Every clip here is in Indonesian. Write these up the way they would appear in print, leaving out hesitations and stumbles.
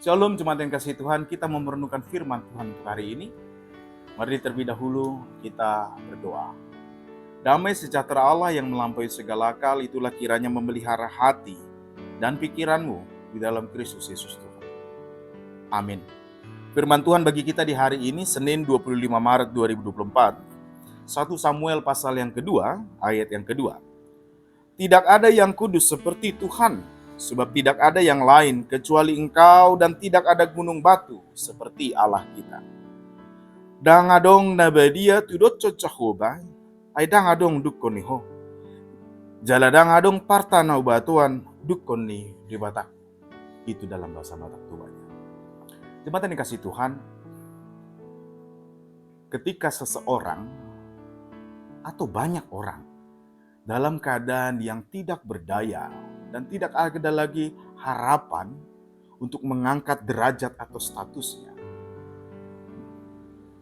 Shalom jemaat yang kasih Tuhan, kita memerenungkan firman Tuhan untuk hari ini. Mari terlebih dahulu kita berdoa. Damai sejahtera Allah yang melampaui segala akal, itulah kiranya memelihara hati dan pikiranmu di dalam Kristus Yesus Tuhan. Amin. Firman Tuhan bagi kita di hari ini, Senin 25 Maret 2024, 1 Samuel pasal yang kedua, ayat yang kedua. Tidak ada yang kudus seperti Tuhan, sebab tidak ada yang lain kecuali Engkau, dan tidak ada gunung batu seperti Allah kita. Dangadong nabadia tudot cocahoba, ay dangadong dukon ho. Jaladangadong partanau batuan dukon ni di Batak. Itu dalam bahasa Batak tuanya. Jemaat yang dikasih Tuhan, ketika seseorang atau banyak orang dalam keadaan yang tidak berdaya dan tidak ada lagi harapan untuk mengangkat derajat atau statusnya,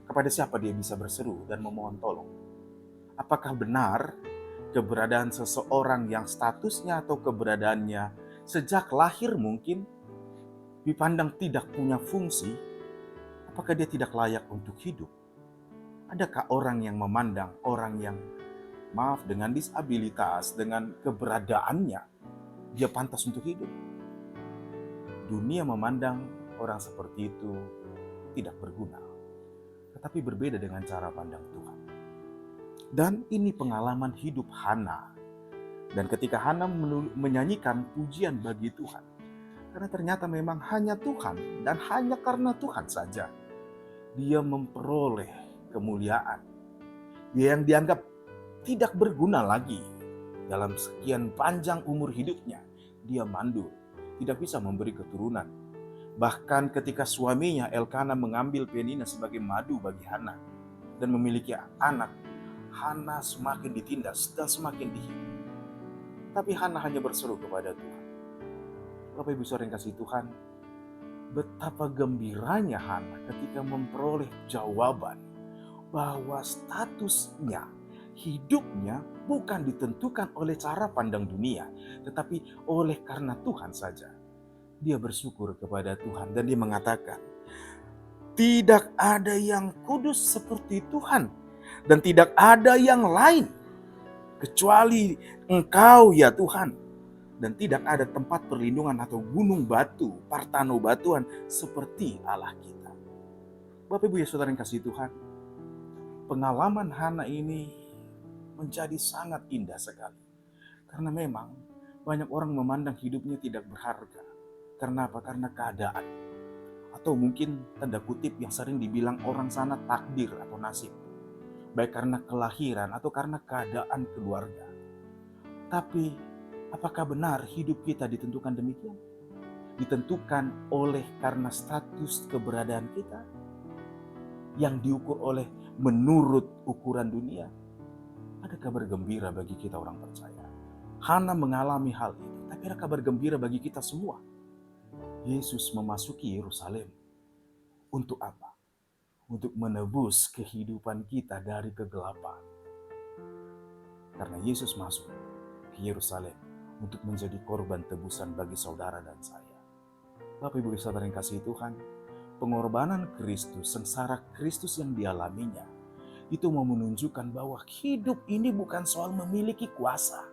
kepada siapa dia bisa berseru dan memohon tolong? Apakah benar keberadaan seseorang yang statusnya atau keberadaannya sejak lahir mungkin dipandang tidak punya fungsi? Apakah dia tidak layak untuk hidup? Adakah orang yang memandang orang yang dengan disabilitas, dengan keberadaannya, dia pantas untuk hidup? Dunia memandang orang seperti itu tidak berguna. Tetapi berbeda dengan cara pandang Tuhan. Dan ini pengalaman hidup Hana. Dan ketika Hana menyanyikan pujian bagi Tuhan, karena ternyata memang hanya Tuhan dan hanya karena Tuhan saja dia memperoleh kemuliaan. Dia yang dianggap tidak berguna lagi dalam sekian panjang umur hidupnya, dia mandul, tidak bisa memberi keturunan. Bahkan ketika suaminya Elkana mengambil Penina sebagai madu bagi Hana dan memiliki anak, Hana semakin ditindas dan semakin dihina. Tapi Hana hanya berseru kepada Tuhan. Bapak Ibu Saudara yang kasih Tuhan, betapa gembiranya Hana ketika memperoleh jawaban bahwa statusnya, hidupnya bukan ditentukan oleh cara pandang dunia, tetapi oleh karena Tuhan saja. Dia bersyukur kepada Tuhan dan dia mengatakan, tidak ada yang kudus seperti Tuhan dan tidak ada yang lain kecuali Engkau ya Tuhan, dan tidak ada tempat perlindungan atau gunung batu, partano batuan seperti Allah kita. Bapak Ibu ya Saudara yang kasih Tuhan, pengalaman Hana ini menjadi sangat indah sekali. Karena memang banyak orang memandang hidupnya tidak berharga. Karena apa? Karena keadaan. Atau mungkin tanda kutip yang sering dibilang orang sana takdir atau nasib. Baik karena kelahiran atau karena keadaan keluarga. Tapi apakah benar hidup kita ditentukan demikian? Ditentukan oleh karena status keberadaan kita yang diukur oleh menurut ukuran dunia? Ada kabar gembira bagi kita orang percaya. Hana mengalami hal itu, tapi ada kabar gembira bagi kita semua. Yesus memasuki Yerusalem. Untuk apa? Untuk menebus kehidupan kita dari kegelapan. Karena Yesus masuk ke Yerusalem untuk menjadi korban tebusan bagi saudara dan saya. Bapak Ibu Saudara yang kasih Tuhan, pengorbanan Kristus, sengsara Kristus yang dialaminya, itu mau menunjukkan bahwa hidup ini bukan soal memiliki kuasa.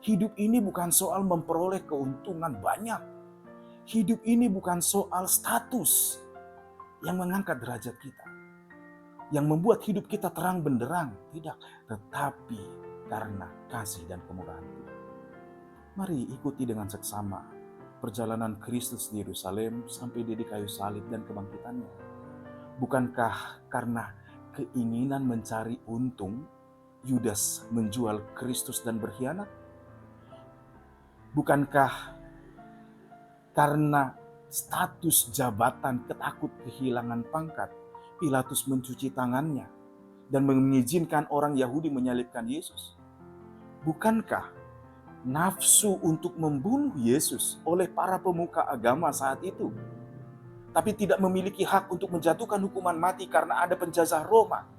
Hidup ini bukan soal memperoleh keuntungan banyak. Hidup ini bukan soal status yang mengangkat derajat kita, yang membuat hidup kita terang benderang. Tidak, tetapi karena kasih dan kemurahan Tuhan. Mari ikuti dengan seksama perjalanan Kristus di Yerusalem sampai dia di kayu salib dan kebangkitannya. Bukankah karena keinginan mencari untung, Yudas menjual Kristus dan berkhianat? Bukankah karena status jabatan, ketakut kehilangan pangkat, Pilatus mencuci tangannya dan mengizinkan orang Yahudi menyalibkan Yesus? Bukankah nafsu untuk membunuh Yesus oleh para pemuka agama saat itu, tapi tidak memiliki hak untuk menjatuhkan hukuman mati karena ada penjajah Roma,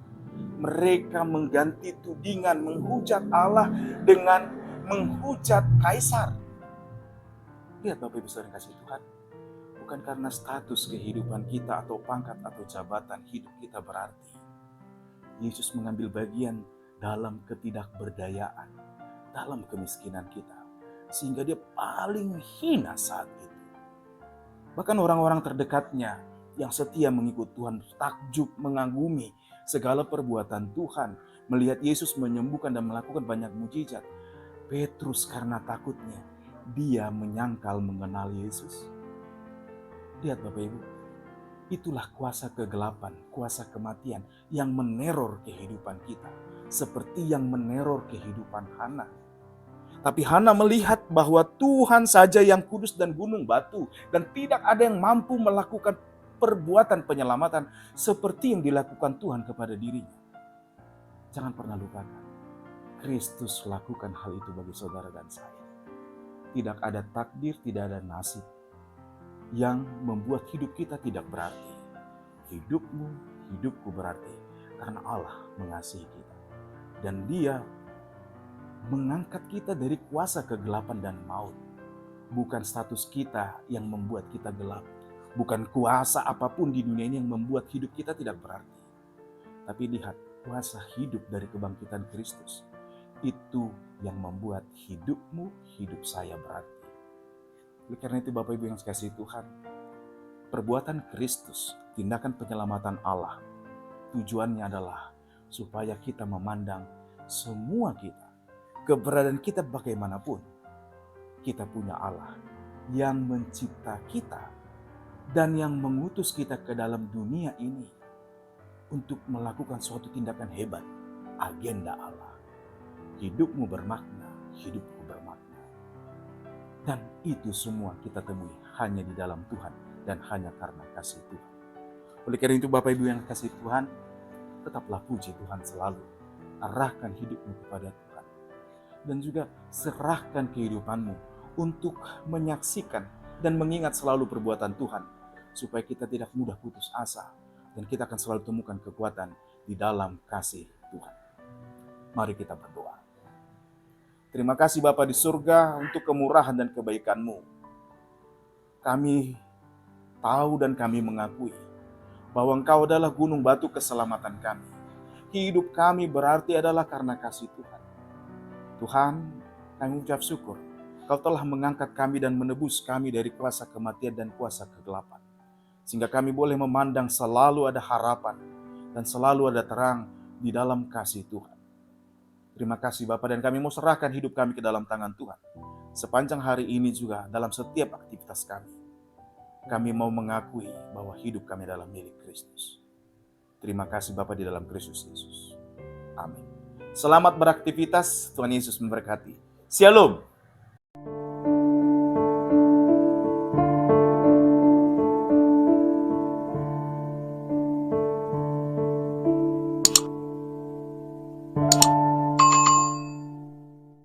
mereka mengganti tudingan menghujat Allah dengan menghujat kaisar? Lihat Bapak Ibu Saudara yang kasih Tuhan, bukan karena status kehidupan kita atau pangkat atau jabatan hidup kita berarti. Yesus mengambil bagian dalam ketidakberdayaan, dalam kemiskinan kita, sehingga dia paling hina saat itu. Bahkan orang-orang terdekatnya yang setia mengikut Tuhan takjub mengagumi segala perbuatan Tuhan, melihat Yesus menyembuhkan dan melakukan banyak mujizat. Petrus karena takutnya, dia menyangkal mengenal Yesus. Lihat Bapak Ibu, itulah kuasa kegelapan, kuasa kematian yang meneror kehidupan kita. Seperti yang meneror kehidupan Hana. Tapi Hana melihat bahwa Tuhan saja yang kudus dan gunung batu. Dan tidak ada yang mampu melakukan perbuatan penyelamatan seperti yang dilakukan Tuhan kepada dirinya. Jangan pernah lupakan, Kristus lakukan hal itu bagi saudara dan saya. Tidak ada takdir, tidak ada nasib yang membuat hidup kita tidak berarti. Hidupmu, hidupku berarti karena Allah mengasihi kita. Dan Dia mengangkat kita dari kuasa kegelapan dan maut. Bukan status kita yang membuat kita gelap. Bukan kuasa apapun di dunia ini yang membuat hidup kita tidak berarti. Tapi lihat, kuasa hidup dari kebangkitan Kristus. Itu yang membuat hidupmu, hidup saya berarti. Oleh karena itu Bapak Ibu yang dikasihi Tuhan, perbuatan Kristus, tindakan penyelamatan Allah, tujuannya adalah supaya kita memandang semua kita, keberadaan kita bagaimanapun, kita punya Allah yang mencipta kita dan yang mengutus kita ke dalam dunia ini untuk melakukan suatu tindakan hebat, agenda Allah. Hidupmu bermakna, hidupku bermakna. Dan itu semua kita temui hanya di dalam Tuhan dan hanya karena kasih Tuhan. Oleh karena itu Bapak Ibu yang kasih Tuhan, tetaplah puji Tuhan selalu. Arahkan hidupmu kepada Tuhan. Dan juga serahkan kehidupanmu untuk menyaksikan dan mengingat selalu perbuatan Tuhan. Supaya kita tidak mudah putus asa. Dan kita akan selalu temukan kekuatan di dalam kasih Tuhan. Mari kita berdoa. Terima kasih Bapa di surga untuk kemurahan dan kebaikan-Mu. Kami tahu dan kami mengakui bahwa Engkau adalah gunung batu keselamatan kami. Hidup kami berarti adalah karena kasih Tuhan. Tuhan, kami ucap syukur. Kau telah mengangkat kami dan menebus kami dari kuasa kematian dan kuasa kegelapan. Sehingga kami boleh memandang selalu ada harapan dan selalu ada terang di dalam kasih Tuhan. Terima kasih Bapak, dan kami mau serahkan hidup kami ke dalam tangan Tuhan. Sepanjang hari ini juga dalam setiap aktivitas kami. Kami mau mengakui bahwa hidup kami adalah milik Kristus. Terima kasih Bapak di dalam Kristus Yesus. Amin. Selamat beraktivitas, Tuhan Yesus memberkati. Shalom.